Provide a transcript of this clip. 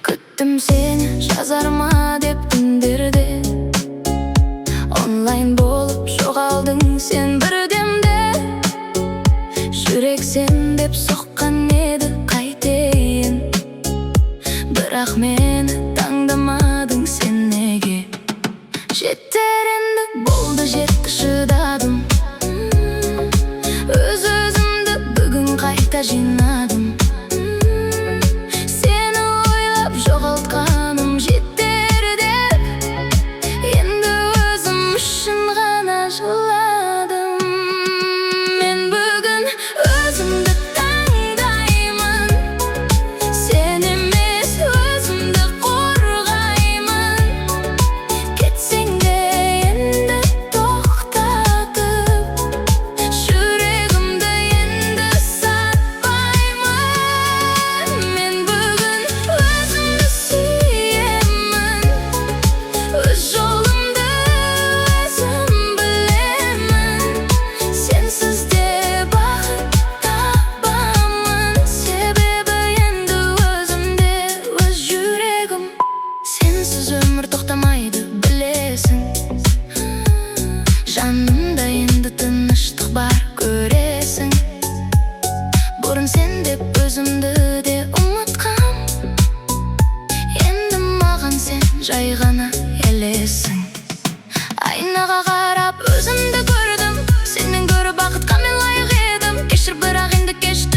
Күттім сені жазарма деп күндерде, онлайн болып жоғалдың сен бірдемде. Жүрек сен деп соққан еді қайтейін, бірақ мені таңдамадың сен неге? Жетер енді болды, жетті шыдадым, өз-өзімді бүгін қайта жинадым. Сені ойлап жоғалтқаным жетер деп, енді өзім үшін ғана жыладым. Мен бүгін өзімді таңдаймын, сен емес өзімді қорғаймын. Кетсең де енді тоқтатып, жүрегімді енді сатпаймын. Мен бүгін өзімді сүйемін, өз жолымды өзім білемін. Сенсіз де бақыт табамын, себебі енді өзімде өз жүрегім. Сенсіз өмір тоқтамайды білесің, жанымда енді тыныштық бар көресің. Бұрын сен деп өзімді де ұмытқам, енді маған сен жай ғана елесің. Айнаға қарап өзімді көрдім, сенен гөрі бақытқа мен лайық едім. Кешір, бірақ енді кешті.